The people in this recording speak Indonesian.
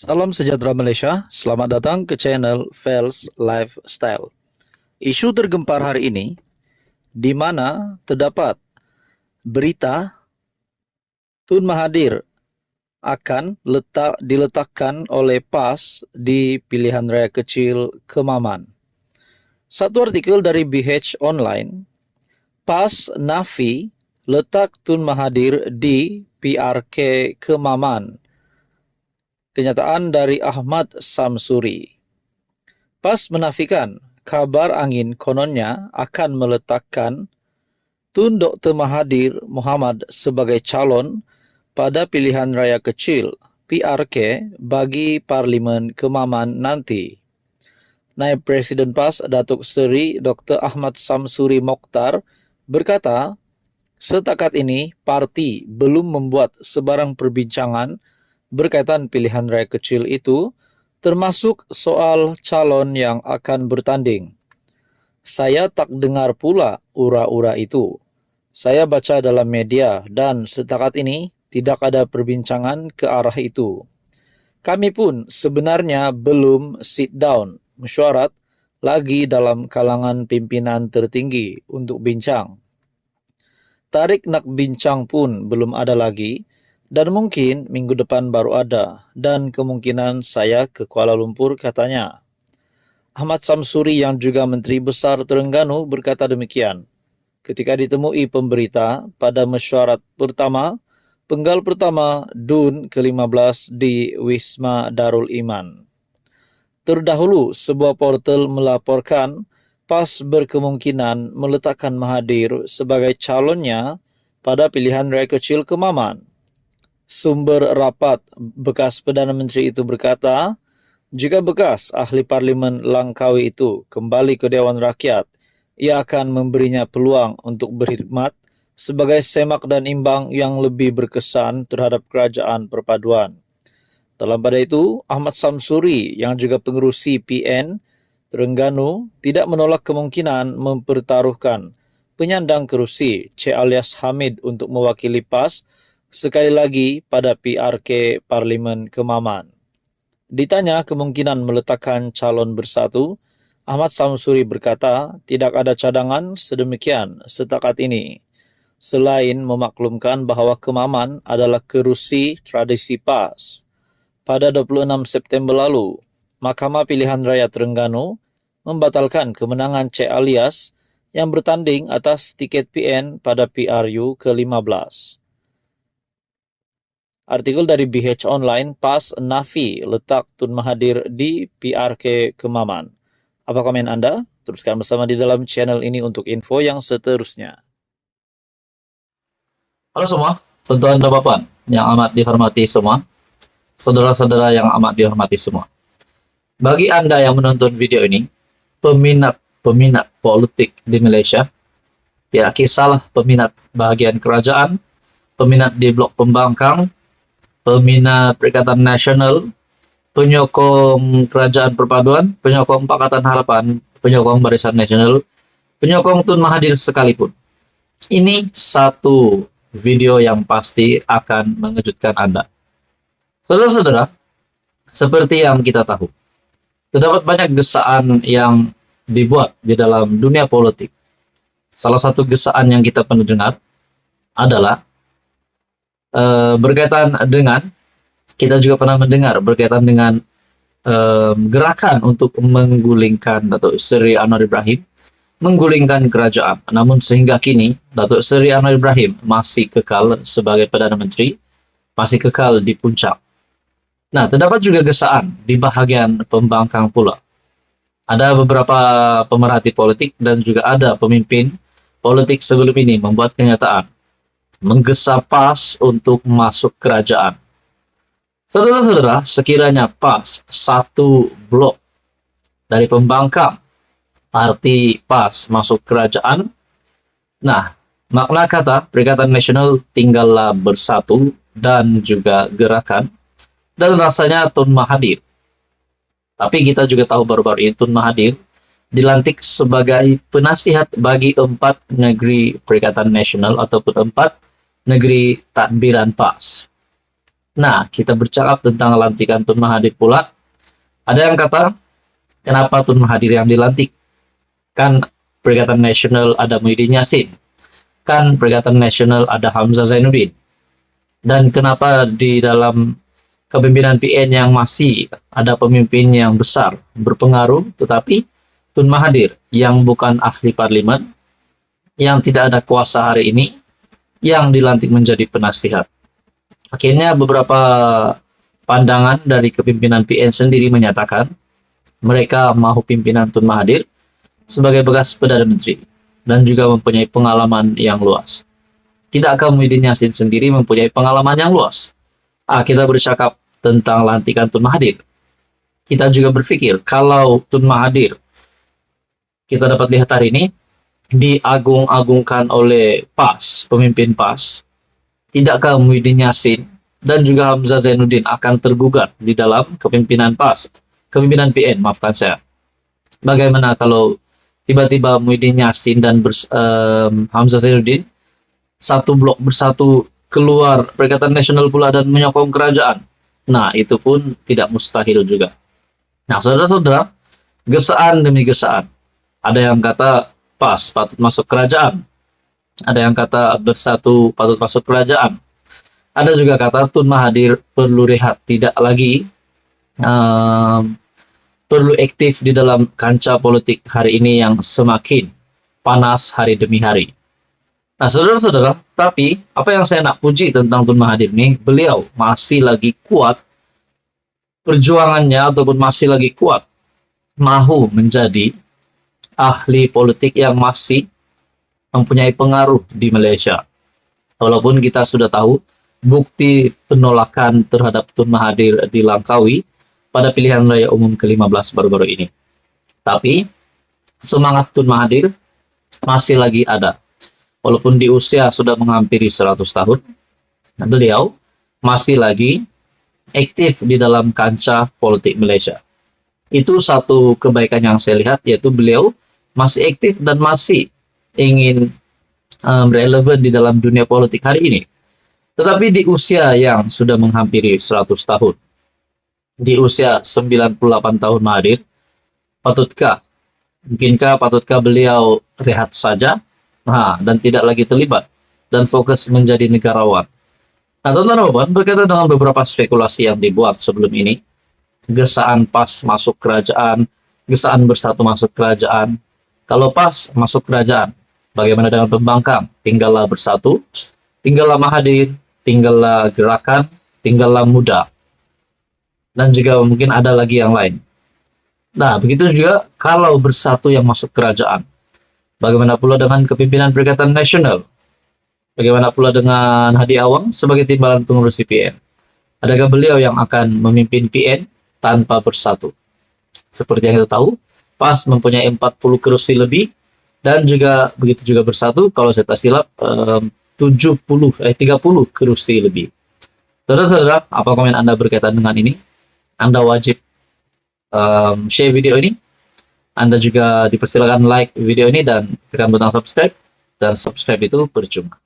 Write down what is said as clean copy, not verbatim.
Salam sejahtera Malaysia, selamat datang ke channel Fels Lifestyle. Isu tergempar hari ini, di mana terdapat berita Tun Mahathir akan diletakkan oleh PAS di pilihan raya kecil Kemaman. Satu artikel dari BH Online, PAS nafi letak Tun Mahathir di PRK Kemaman. Kenyataan dari Ahmad Samsuri. PAS menafikan kabar angin kononnya akan meletakkan Tun Dr. Mahathir Mohamad sebagai calon pada pilihan raya kecil PRK bagi Parlimen Kemaman nanti. Naib Presiden PAS Datuk Seri Dr. Ahmad Samsuri Mokhtar berkata, setakat ini parti belum membuat sebarang perbincangan berkaitan pilihan raya kecil itu, termasuk soal calon yang akan bertanding. Saya tak dengar pula ura-ura itu. Saya baca dalam media dan setakat ini tidak ada perbincangan ke arah itu. Kami pun sebenarnya belum sit down, mesyuarat lagi dalam kalangan pimpinan tertinggi untuk bincang. Tarik nak bincang pun belum ada lagi, dan mungkin minggu depan baru ada, dan kemungkinan saya ke Kuala Lumpur, katanya. Ahmad Samsuri yang juga Menteri Besar Terengganu berkata demikian ketika ditemui pemberita pada mesyuarat pertama, penggal pertama DUN ke-15 di Wisma Darul Iman. Terdahulu, sebuah portal melaporkan PAS berkemungkinan meletakkan Mahathir sebagai calonnya pada pilihan raya kecil Kemaman. Sumber rapat bekas Perdana Menteri itu berkata, jika bekas ahli Parlimen Langkawi itu kembali ke Dewan Rakyat, ia akan memberinya peluang untuk berkhidmat sebagai semak dan imbang yang lebih berkesan terhadap kerajaan perpaduan. Dalam pada itu, Ahmad Samsuri yang juga pengerusi PN Terengganu tidak menolak kemungkinan mempertaruhkan penyandang kerusi C. alias Hamid untuk mewakili PAS sekali lagi pada PRK Parlimen Kemaman. Ditanya kemungkinan meletakkan calon bersatu, Ahmad Samsuri berkata tidak ada cadangan sedemikian setakat ini, selain memaklumkan bahawa Kemaman adalah kerusi tradisi PAS. Pada 26 September lalu, Mahkamah Pilihan Raya Terengganu membatalkan kemenangan C. alias yang bertanding atas tiket PN pada PRU ke-15. Artikel dari BH Online, PAS nafi letak Tun Mahathir di PRK Kemaman. Apa komen Anda? Teruskan bersama di dalam channel ini untuk info yang seterusnya. Halo semua, tuan-tuan dan bapak yang amat dihormati semua, saudara-saudara yang amat dihormati semua. Bagi Anda yang menonton video ini, peminat politik di Malaysia, tidak kisahlah peminat bahagian kerajaan, peminat di blok pembangkang, peminat Perikatan Nasional, penyokong Kerajaan Perpaduan, penyokong Pakatan Harapan, penyokong Barisan Nasional, penyokong Tun Mahathir sekalipun. Ini satu video yang pasti akan mengejutkan Anda. Saudara-saudara, seperti yang kita tahu, terdapat banyak gesaan yang dibuat di dalam dunia politik. Salah satu gesaan yang kita pernah dengar adalah berkaitan dengan, kita juga pernah mendengar berkaitan dengan gerakan untuk menggulingkan Datuk Seri Anwar Ibrahim, menggulingkan kerajaan. Namun sehingga kini, Datuk Seri Anwar Ibrahim masih kekal sebagai Perdana Menteri, masih kekal di puncak. Nah, terdapat juga gesaan di bahagian pembangkang pula. Ada beberapa pemerhati politik dan juga ada pemimpin politik sebelum ini membuat kenyataan menggesa PAS untuk masuk kerajaan. Saudara-saudara, sekiranya PAS satu blok dari pembangkang, arti PAS masuk kerajaan, nah, makna kata Perikatan Nasional tinggallah bersatu dan juga gerakan, dan rasanya Tun Mahathir. Tapi kita juga tahu baru-baru ini Tun Mahathir dilantik sebagai penasihat bagi 4 negeri Perikatan Nasional ataupun 4 negeri tadbiran PAS. Nah, kita bercakap tentang lantikan Tun Mahathir pula. Ada yang kata, kenapa Tun Mahathir yang dilantik? Kan Perikatan Nasional ada Muhyiddin Yassin. Kan Perikatan Nasional ada Hamzah Zainuddin. Dan kenapa di dalam kepemimpinan PN yang masih ada pemimpin yang besar, berpengaruh, tetapi Tun Mahathir yang bukan ahli parlimen, yang tidak ada kuasa hari ini, yang dilantik menjadi penasihat. Akhirnya beberapa pandangan dari kepimpinan PN sendiri menyatakan mereka mahu pimpinan Tun Mahathir sebagai bekas Perdana Menteri dan juga mempunyai pengalaman yang luas. Tidakkah Muhyiddin Yassin sendiri mempunyai pengalaman yang luas? Kita bercakap tentang lantikan Tun Mahathir. Kita juga berpikir kalau Tun Mahathir kita dapat lihat hari ini diagung-agungkan oleh PAS, pemimpin PAS, tidakkah Muhyiddin Yassin dan juga Hamzah Zainuddin akan tergugat di dalam kepimpinan PAS, kepimpinan PN, maafkan saya. Bagaimana kalau tiba-tiba Muhyiddin Yassin dan Hamzah Zainuddin satu blok bersatu keluar Perikatan Nasional pula dan menyokong kerajaan? Nah, itu pun tidak mustahil juga. Nah, saudara-saudara, gesaan demi gesaan. Ada yang kata PAS patut masuk kerajaan. Ada yang kata bersatu patut masuk kerajaan. Ada juga kata Tun Mahathir perlu rehat, tidak lagi perlu aktif di dalam kancah politik hari ini yang semakin panas hari demi hari. Nah, saudara-saudara, tapi apa yang saya nak puji tentang Tun Mahathir ini, beliau masih lagi kuat perjuangannya ataupun masih lagi kuat mahu menjadi ahli politik yang masih mempunyai pengaruh di Malaysia. Walaupun kita sudah tahu bukti penolakan terhadap Tun Mahathir di Langkawi pada pilihan raya umum ke-15 baru-baru ini. Tapi semangat Tun Mahathir masih lagi ada. Walaupun di usia sudah menghampiri 100 tahun, beliau masih lagi aktif di dalam kancah politik Malaysia. Itu satu kebaikan yang saya lihat, yaitu beliau masih aktif dan masih ingin relevan di dalam dunia politik hari ini. Tetapi di usia yang sudah menghampiri 100 tahun, di usia 98 tahun Mahathir, patutkah beliau rehat saja dan tidak lagi terlibat dan fokus menjadi negarawan? Nah, teman-teman, berkaitan dengan beberapa spekulasi yang dibuat sebelum ini, gesaan PAS masuk kerajaan, gesaan bersatu masuk kerajaan. Kalau PAS masuk kerajaan, bagaimana dengan pembangkang? Tinggallah bersatu, tinggallah Mahathir, tinggallah gerakan, tinggallah muda. Dan juga mungkin ada lagi yang lain. Nah, begitu juga kalau bersatu yang masuk kerajaan. Bagaimana pula dengan kepimpinan Perikatan Nasional? Bagaimana pula dengan Hadi Awang sebagai timbalan pengurus PN? Adakah beliau yang akan memimpin PN tanpa bersatu? Seperti yang kita tahu, PAS mempunyai 40 kursi lebih, dan juga begitu juga bersatu, kalau saya tak silap 30 kursi lebih. Saudara-saudara, apa komen Anda berkaitan dengan ini? Anda wajib share video ini. Anda juga dipersilakan like video ini dan tekan butang subscribe. Dan subscribe itu percuma.